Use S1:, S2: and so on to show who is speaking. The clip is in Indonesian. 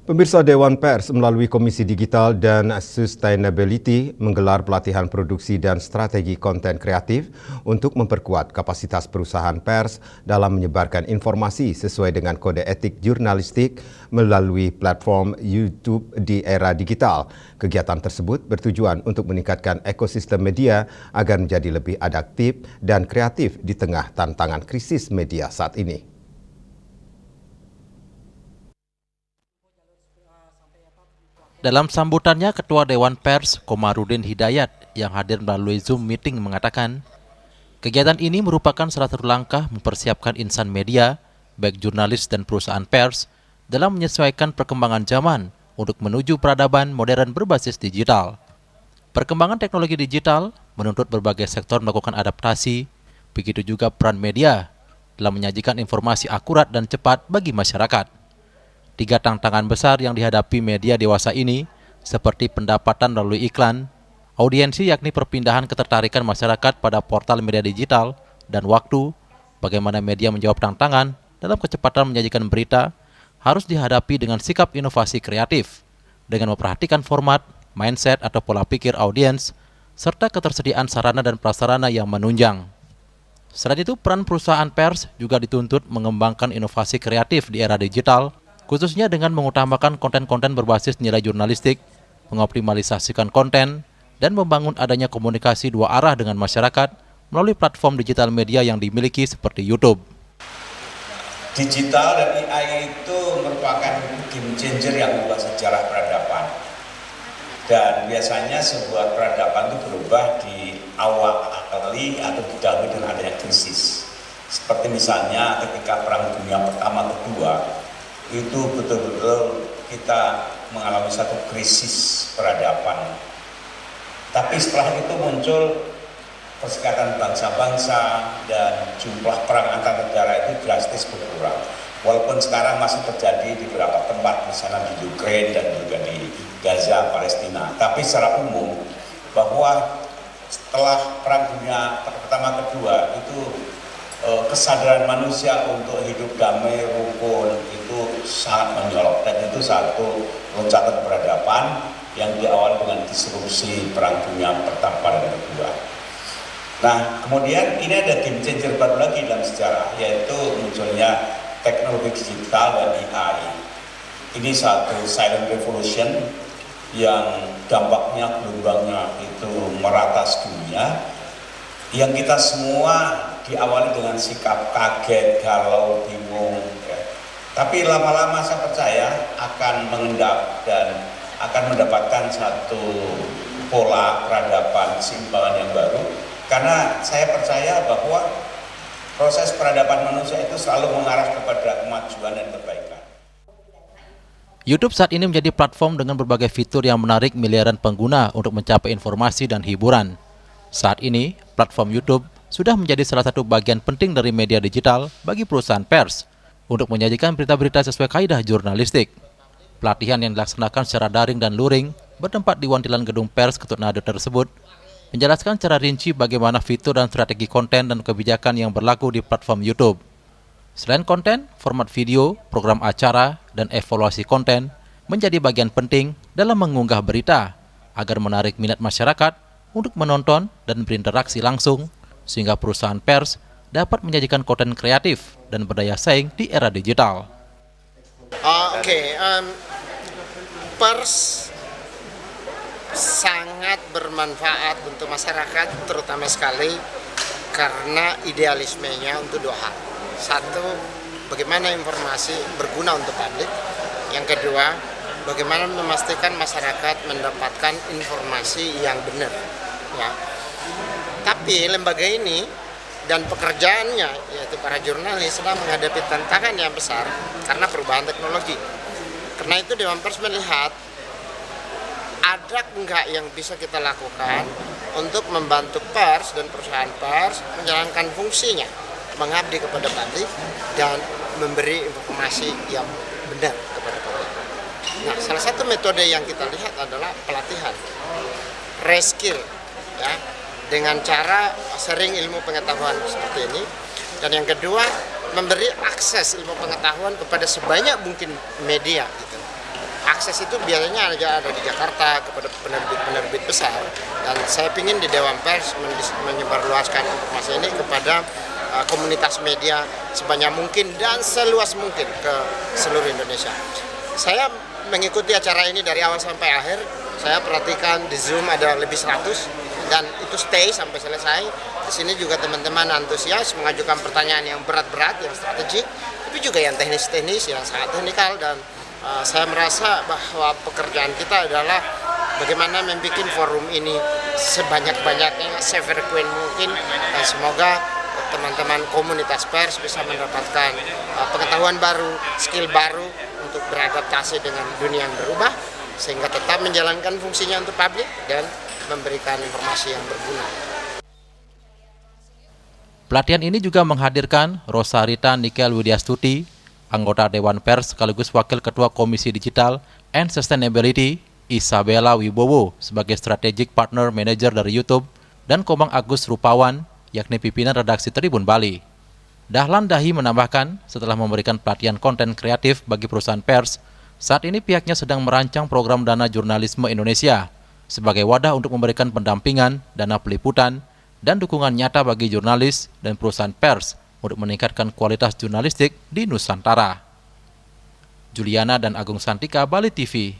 S1: Pemirsa Dewan Pers melalui Komisi Digital dan Sustainability menggelar pelatihan produksi dan strategi konten kreatif untuk memperkuat kapasitas perusahaan pers dalam menyebarkan informasi sesuai dengan kode etik jurnalistik melalui platform YouTube di era digital. Kegiatan tersebut bertujuan untuk meningkatkan ekosistem media agar menjadi lebih adaptif dan kreatif di tengah tantangan krisis media saat ini.
S2: Dalam sambutannya, Ketua Dewan Pers Komarudin Hidayat yang hadir melalui Zoom meeting mengatakan, kegiatan ini merupakan salah satu langkah mempersiapkan insan media, baik jurnalis dan perusahaan pers, dalam menyesuaikan perkembangan zaman untuk menuju peradaban modern berbasis digital. Perkembangan teknologi digital menuntut berbagai sektor melakukan adaptasi, begitu juga peran media dalam menyajikan informasi akurat dan cepat bagi masyarakat. 3 tantangan besar yang dihadapi media dewasa ini, seperti pendapatan melalui iklan, audiensi yakni perpindahan ketertarikan masyarakat pada portal media digital, dan waktu, bagaimana media menjawab tantangan dalam kecepatan menyajikan berita, harus dihadapi dengan sikap inovasi kreatif, dengan memperhatikan format, mindset atau pola pikir audiens, serta ketersediaan sarana dan prasarana yang menunjang. Selain itu, peran perusahaan pers juga dituntut mengembangkan inovasi kreatif di era digital, khususnya dengan mengutamakan konten-konten berbasis nilai jurnalistik, mengoptimalisasikan konten, dan membangun adanya komunikasi 2 arah dengan masyarakat melalui platform digital media yang dimiliki seperti YouTube.
S3: Digital dan AI itu merupakan game changer yang mengubah sejarah peradaban. Dan biasanya sebuah peradaban itu berubah di awal kali atau didahului dengan adanya krisis. Seperti misalnya ketika Perang Dunia Pertama Kedua, itu betul-betul kita mengalami satu krisis peradaban. Tapi setelah itu muncul perserikatan bangsa-bangsa dan jumlah perang antar negara itu drastis berkurang. Walaupun sekarang masih terjadi di beberapa tempat, misalnya di Ukraina dan juga di Gaza, Palestina. Tapi secara umum bahwa setelah Perang Dunia Pertama Kedua itu kesadaran manusia untuk hidup damai, rukun itu sangat mencolok, dan itu satu loncatan peradaban yang diawali dengan disrupsi Perang Dunia Pertama dan Kedua. Nah, kemudian ini ada game changer baru lagi dalam sejarah, yaitu munculnya teknologi digital dan AI. Ini satu silent revolution yang dampaknya gelombangnya itu merata dunia, yang kita semua diawali dengan sikap kaget, galau, bingung, ya. Tapi lama-lama saya percaya akan mengendap dan akan mendapatkan satu pola peradaban keseimbangan yang baru, karena saya percaya bahwa proses peradaban manusia itu selalu mengarah kepada kemajuan dan kebaikan.
S2: YouTube saat ini menjadi platform dengan berbagai fitur yang menarik miliaran pengguna untuk mencapai informasi dan hiburan. Saat ini, platform YouTube sudah menjadi salah satu bagian penting dari media digital bagi perusahaan pers untuk menyajikan berita-berita sesuai kaidah jurnalistik. Pelatihan yang dilaksanakan secara daring dan luring bertempat di Wantilan Gedung Pers Ketut Nado tersebut menjelaskan secara rinci bagaimana fitur dan strategi konten dan kebijakan yang berlaku di platform YouTube. Selain konten, format video, program acara, dan evaluasi konten menjadi bagian penting dalam mengunggah berita agar menarik minat masyarakat untuk menonton dan berinteraksi langsung, sehingga perusahaan pers dapat menyajikan konten kreatif dan berdaya saing di era digital.
S4: Pers sangat bermanfaat untuk masyarakat, terutama sekali karena idealismenya untuk 2 hal. 1, bagaimana informasi berguna untuk publik. Yang kedua, bagaimana memastikan masyarakat mendapatkan informasi yang benar. Ya. Tapi lembaga ini dan pekerjaannya, yaitu para jurnalis, sedang menghadapi tantangan yang besar karena perubahan teknologi. Karena itu Dewan Pers melihat ada enggak yang bisa kita lakukan untuk membantu pers dan perusahaan pers menjalankan fungsinya, mengabdi kepada publik dan memberi informasi yang benar kepada publik. Nah, salah satu metode yang kita lihat adalah pelatihan, reskill, ya, dengan cara sharing ilmu pengetahuan seperti ini. Dan yang kedua, memberi akses ilmu pengetahuan kepada sebanyak mungkin media gitu. akses itu biasanya ada di Jakarta kepada penerbit-penerbit besar, dan saya ingin di Dewan Pers menyebarluaskan informasi ini kepada komunitas media sebanyak mungkin dan seluas mungkin ke seluruh Indonesia. Saya mengikuti acara ini dari awal sampai akhir. Saya perhatikan di Zoom ada lebih 100 dan itu stay sampai selesai. Di sini juga teman-teman antusias mengajukan pertanyaan yang berat-berat, yang strategik, tapi juga yang teknis-teknis, yang sangat teknikal, dan saya merasa bahwa pekerjaan kita adalah bagaimana membuat forum ini sebanyak-banyaknya, se-frequent mungkin, dan semoga teman-teman komunitas pers bisa mendapatkan pengetahuan baru, skill baru untuk beradaptasi dengan dunia yang berubah, sehingga tetap menjalankan fungsinya untuk publik dan memberikan informasi yang berguna.
S2: Pelatihan ini juga menghadirkan Rosarita Nikel Widyastuti, anggota Dewan Pers sekaligus Wakil Ketua Komisi Digital and Sustainability, Isabella Wibowo sebagai Strategic Partner Manager dari YouTube, dan Komang Agus Rupawan, yakni pimpinan redaksi Tribun Bali. Dahlan Dahi menambahkan, setelah memberikan pelatihan konten kreatif bagi perusahaan pers, saat ini pihaknya sedang merancang program Dana Jurnalisme Indonesia sebagai wadah untuk memberikan pendampingan, dana peliputan, dan dukungan nyata bagi jurnalis dan perusahaan pers untuk meningkatkan kualitas jurnalistik di Nusantara. Juliana dan Agung Santika, Bali TV.